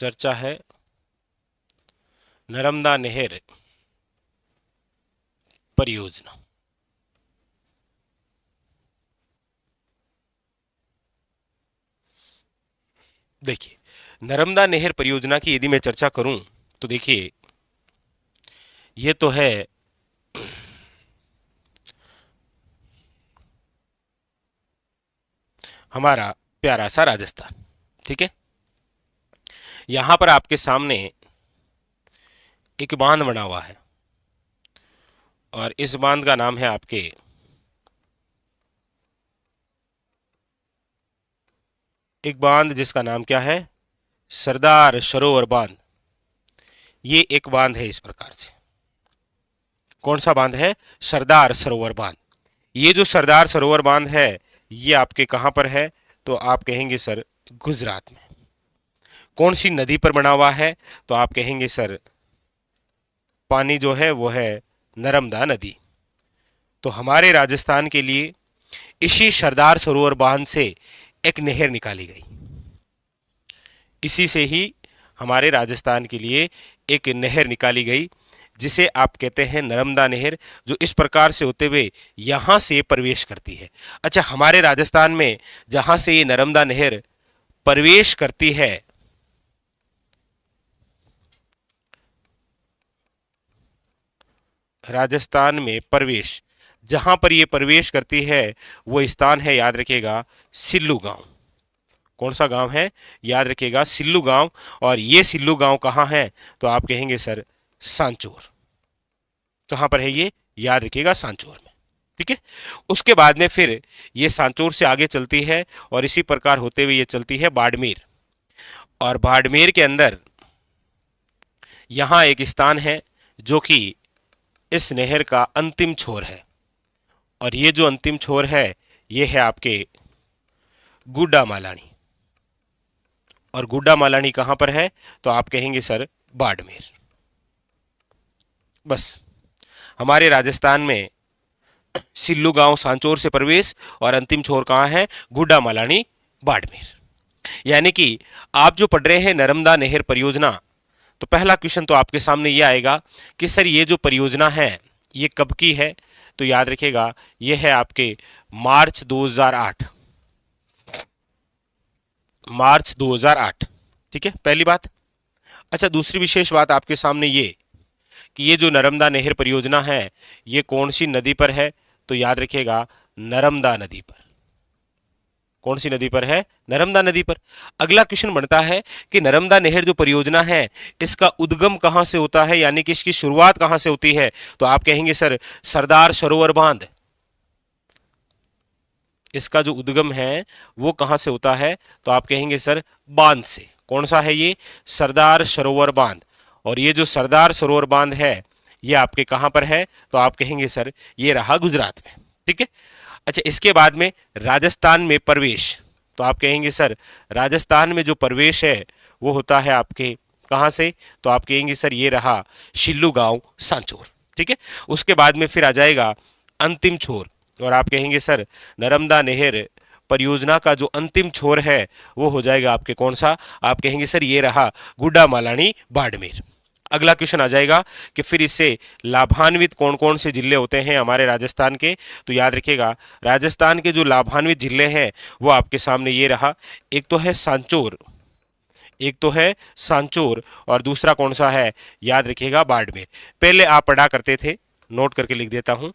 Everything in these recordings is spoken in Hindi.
चर्चा है नर्मदा नहर परियोजना। देखिए, नर्मदा नहर परियोजना की यदि मैं चर्चा करूं तो देखिए, ये तो है हमारा प्यारा सा राजस्थान। ठीक है, यहां पर आपके सामने एक बांध बना हुआ है और इस बांध का नाम है आपके एक बांध जिसका नाम क्या है, सरदार सरोवर बांध। ये एक बांध है इस प्रकार से। कौन सा बांध है? सरदार सरोवर बांध। ये जो सरदार सरोवर बांध है ये आपके कहां पर है? तो आप कहेंगे सर गुजरात में। कौन सी नदी पर बना हुआ है? तो आप कहेंगे सर पानी जो है वो है नर्मदा नदी। तो हमारे राजस्थान के लिए इसी सरदार सरोवर बांध से एक नहर निकाली गई। इसी से ही हमारे राजस्थान के लिए एक नहर निकाली गई जिसे आप कहते हैं नर्मदा नहर, जो इस प्रकार से होते हुए यहां से प्रवेश करती है। अच्छा, हमारे राजस्थान में जहां से ये नर्मदा नहर प्रवेश करती है, राजस्थान में प्रवेश, जहां पर ये प्रवेश करती है वो स्थान है, याद रखिएगा, सिल्लू गांव। कौन सा गांव है? याद रखिएगा, सिल्लू गांव। और ये सिल्लू गांव कहाँ है? तो आप कहेंगे सर सांचौर। कहाँ पर है ये? याद रखिएगा, सांचौर में। ठीक है, उसके बाद में फिर ये सांचौर से आगे चलती है और इसी प्रकार होते हुए ये चलती है बाड़मेर। और बाड़मेर के अंदर यहाँ एक स्थान है जो कि इस नहर का अंतिम छोर है। और ये जो अंतिम छोर है ये है आपके गुड्डा मालानी। और गुड्डा मालानी कहां पर है? तो आप कहेंगे सर बाड़मेर। बस, हमारे राजस्थान में सिल्लू गांव सांचौर से प्रवेश और अंतिम छोर कहां है? गुड्डा मालानी बाड़मेर। यानी कि आप जो पढ़ रहे हैं नर्मदा नहर परियोजना, तो पहला क्वेश्चन तो आपके सामने ये आएगा कि सर ये जो परियोजना है ये कब की है? तो याद रखिएगा ये है आपके मार्च 2008। मार्च 2008। ठीक है, पहली बात। अच्छा, दूसरी विशेष बात आपके सामने ये कि ये जो नर्मदा नहर परियोजना है ये कौन सी नदी पर है? तो याद रखिएगा नर्मदा नदी पर। कौन सी नदी पर है? नर्मदा नदी पर। अगला क्वेश्चन बनता है कि नर्मदा नहर जो परियोजना है इसका उद्गम कहां से होता है, यानी कि इसकी शुरुआत कहां से होती है? तो आप कहेंगे सर सरदार सरोवर बांध। इसका जो उद्गम है वो कहां से होता है? तो आप कहेंगे सर बांध से। कौन सा है ये? सरदार सरोवर बांध। और ये जो सरदार सरोवर बांध है ये आपके कहां पर है? तो आप कहेंगे सर ये रहा गुजरात में। ठीक है, अच्छा, इसके बाद में राजस्थान में प्रवेश, तो आप कहेंगे सर राजस्थान में जो प्रवेश है वो होता है आपके कहां से? तो आप कहेंगे सर ये रहा सिल्लू गांव सांचौर। ठीक है, उसके बाद में फिर आ जाएगा अंतिम छोर और आप कहेंगे सर नर्मदा नहर परियोजना का जो अंतिम छोर है वो हो जाएगा आपके कौन सा? आप कहेंगे सर ये रहा गुड्डा मालानी बाड़मेर। अगला क्वेश्चन आ जाएगा कि फिर इससे लाभान्वित कौन कौन से जिले होते हैं हमारे राजस्थान के? तो याद रखिएगा राजस्थान के जो लाभान्वित जिले हैं वो आपके सामने ये रहा। एक तो है सांचौर, एक तो है सांचौर और दूसरा कौन सा है? याद रखिएगा बाड़मेर। पहले आप पढ़ा करते थे, नोट करके लिख देता हूं,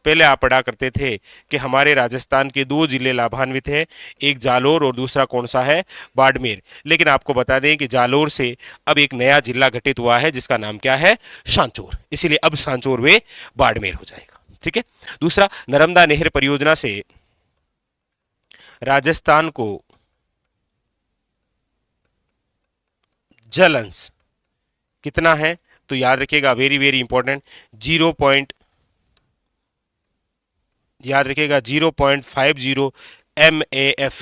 पहले आप पढ़ा करते थे कि हमारे राजस्थान के दो जिले लाभान्वित हैं, एक जालोर और दूसरा कौन सा है? बाड़मेर। लेकिन आपको बता दें कि जालोर से अब एक नया जिला गठित हुआ है जिसका नाम क्या है? सांचौर। इसीलिए अब सांचौर वे बाड़मेर हो जाएगा। ठीक है, दूसरा नर्मदा नहर परियोजना से राजस्थान को जल अंश कितना है? तो याद रखिएगा वेरी वेरी इंपॉर्टेंट, 0. याद रखिएगा 0.50 MAF।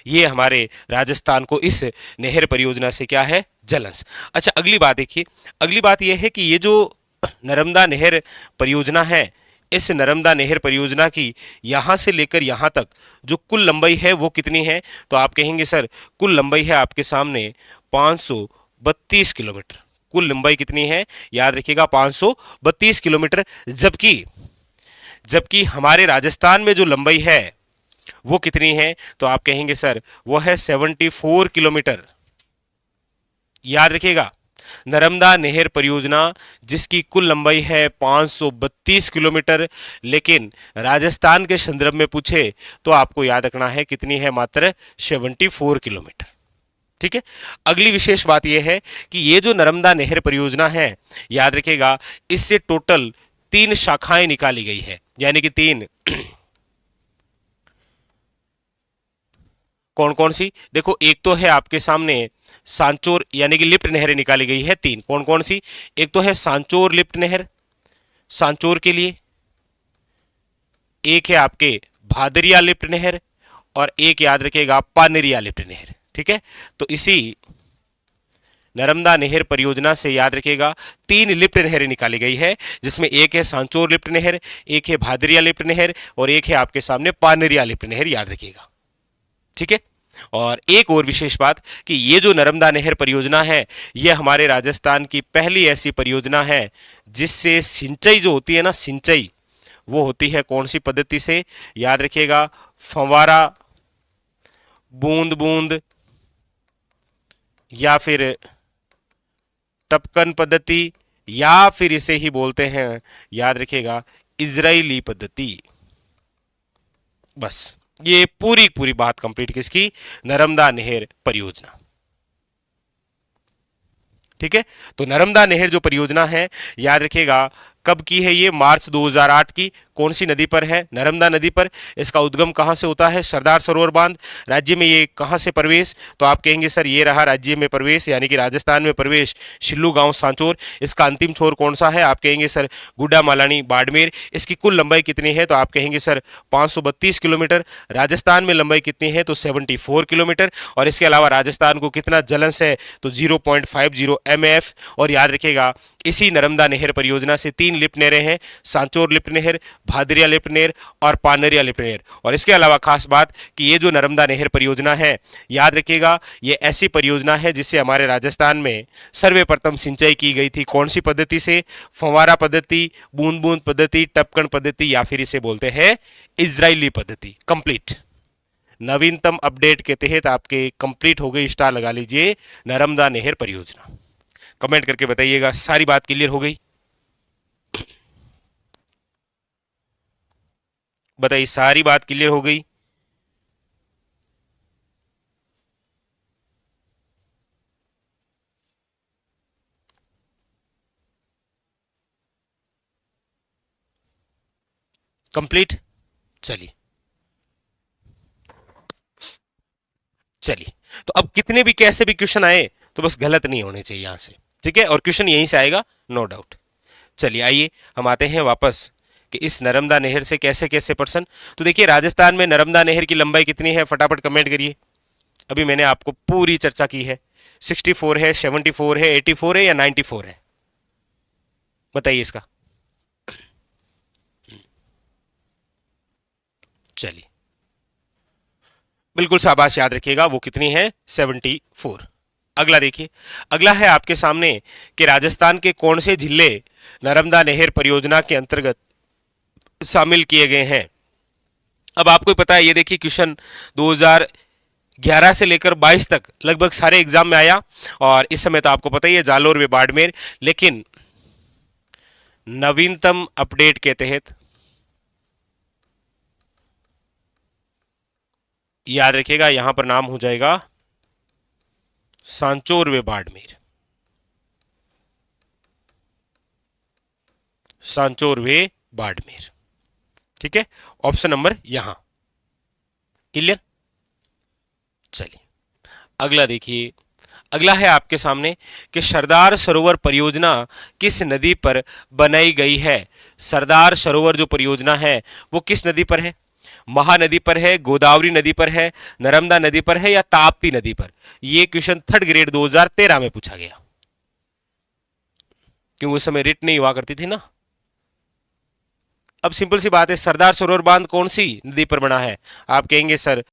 ये हमारे राजस्थान को इस नहर परियोजना से क्या है? जल अंश। अच्छा, अगली बात देखिए, अगली बात यह है कि ये जो नर्मदा नहर परियोजना है इस नर्मदा नहर परियोजना की यहां से लेकर यहां तक जो कुल लंबाई है वो कितनी है? तो आप कहेंगे सर कुल लंबाई है आपके सामने 532 किलोमीटर। कुल लंबाई कितनी है? याद रखिएगा 532 किलोमीटर। जबकि जबकि हमारे राजस्थान में जो लंबाई है वो कितनी है? तो आप कहेंगे सर वो है 74 किलोमीटर। याद रखिएगा नर्मदा नहर परियोजना जिसकी कुल लंबाई है 532 किलोमीटर, लेकिन राजस्थान के संदर्भ में पूछे तो आपको याद रखना है कितनी है? मात्र 74 किलोमीटर। ठीक है। अगली विशेष बात यह है कि ये जो नर्मदा नहर परियोजना है, याद रखिएगा इससे टोटल 3 शाखाएं निकाली गई है, यानी कि 3। कौन कौन सी? देखो एक तो है आपके सामने सांचोर यानी कि लिफ्ट नहरें निकाली गई है 3। कौन कौन सी? एक तो है सांचोर लिफ्ट नहर सांचोर के लिए, एक है आपके भादरिया लिफ्ट नहर, और एक याद रखिएगा पानेरिया लिफ्ट नहर। ठीक है। तो इसी नर्मदा नहर परियोजना से याद रखिएगा 3 लिफ्ट नहरें निकाली गई है, जिसमें एक है सांचोर लिफ्ट नहर, एक है भादरिया लिफ्ट नहर, और एक है आपके सामने पानेरिया लिफ्ट नहर। याद रखिएगा। ठीक है। और एक और विशेष बात कि ये जो नर्मदा नहर परियोजना है ये हमारे राजस्थान की पहली ऐसी परियोजना है जिससे सिंचाई जो होती है ना, सिंचाई वो होती है कौन सी पद्धति से? याद रखिएगा फंवारा, बूंद बूंद, या फिर टपकन पद्धति, या फिर इसे ही बोलते हैं याद रखिएगा इजरायली पद्धति। बस ये पूरी पूरी बात कंप्लीट किसकी? नर्मदा नहर परियोजना। ठीक है। तो नर्मदा नहर जो परियोजना है याद रखिएगा कब की है? ये मार्च 2008 की। कौन सी नदी पर है? नर्मदा नदी पर। इसका उद्गम कहां से होता है? सरदार सरोवर बांध। राज्य में ये कहां से प्रवेश? तो आप कहेंगे सर ये रहा राज्य में प्रवेश, यानी कि राजस्थान में प्रवेश शिल्लू गांव सांचोर। इसका अंतिम छोर कौन सा है? आप कहेंगे सर गुड्डा मालानी बाड़मेर। इसकी कुल लंबाई कितनी है? तो आप कहेंगे सर 532 किलोमीटर। राजस्थान में लंबाई कितनी है? तो 74 किलोमीटर। और इसके अलावा राजस्थान को कितना जलंस है? तो 0.50 mf। और याद रखिएगा इसी नर्मदा नहर परियोजना से 3 लिफ्ट नहरें हैं, सांचोर लिफ्ट नहर, भादरिया लिफ्ट नहर और पानेरिया लिफ्ट नहर। और इसके अलावा खास बात कि ये जो नर्मदा नहर परियोजना है याद रखिएगा ये ऐसी परियोजना है जिससे हमारे राजस्थान में सर्वप्रथम सिंचाई की गई थी। कौन सी पद्धति से? फंवारा पद्धति, बूंद बूंद पद्धति, टपकन पद्धति, या फिर इसे बोलते हैं इजरायली पद्धति। कंप्लीट नवीनतम अपडेट के तहत आपके कंप्लीट हो गई। स्टार लगा लीजिए नर्मदा नहर परियोजना। कमेंट करके बताइएगा सारी बात क्लियर हो गई? बताइए सारी बात क्लियर हो गई? कंप्लीट। चलिए चलिए तो अब कितने भी कैसे भी क्वेश्चन आए तो बस गलत नहीं होने चाहिए यहां से। ठीक है। और क्वेश्चन यहीं से आएगा नो डाउट। चलिए आइए हम आते हैं वापस कि इस नर्मदा नहर से कैसे कैसे प्रश्न। तो देखिए राजस्थान में नर्मदा नहर की लंबाई कितनी है? फटाफट कमेंट करिए। अभी मैंने आपको पूरी चर्चा की है। 64 है, 74 है, 84 है या 94 है? बताइए इसका। चलिए बिल्कुल शाबाश, याद रखिएगा वो कितनी है? 74। अगला देखिए, अगला है आपके सामने कि राजस्थान के कौन से जिले नर्मदा नहर परियोजना के अंतर्गत शामिल किए गए हैं? अब आपको पता है ये देखिए क्वेश्चन 2011 से लेकर 22 तक लगभग सारे एग्जाम में आया, और इस समय तो आपको पता ही है जालोर व बाड़मेर। लेकिन नवीनतम अपडेट के तहत याद रखिएगा यहां पर नाम हो जाएगा सांचोर व बाड़मेर। सांचोर व बाड़मेर। ठीक है। ऑप्शन नंबर यहां क्लियर। चलिए अगला देखिए, अगला है आपके सामने कि सरदार सरोवर परियोजना किस नदी पर बनाई गई है? सरदार सरोवर जो परियोजना है वो किस नदी पर है? महानदी पर है, गोदावरी नदी पर है, नर्मदा नदी पर है, या ताप्ती नदी पर? ये क्वेश्चन 3rd ग्रेड 2013 में पूछा गया, क्योंकि उस समय रिट नहीं हुआ करती थी ना। अब सिंपल सी बात है, सरदार सरोवर बांध कौन सी नदी पर बना है? आप कहेंगे सर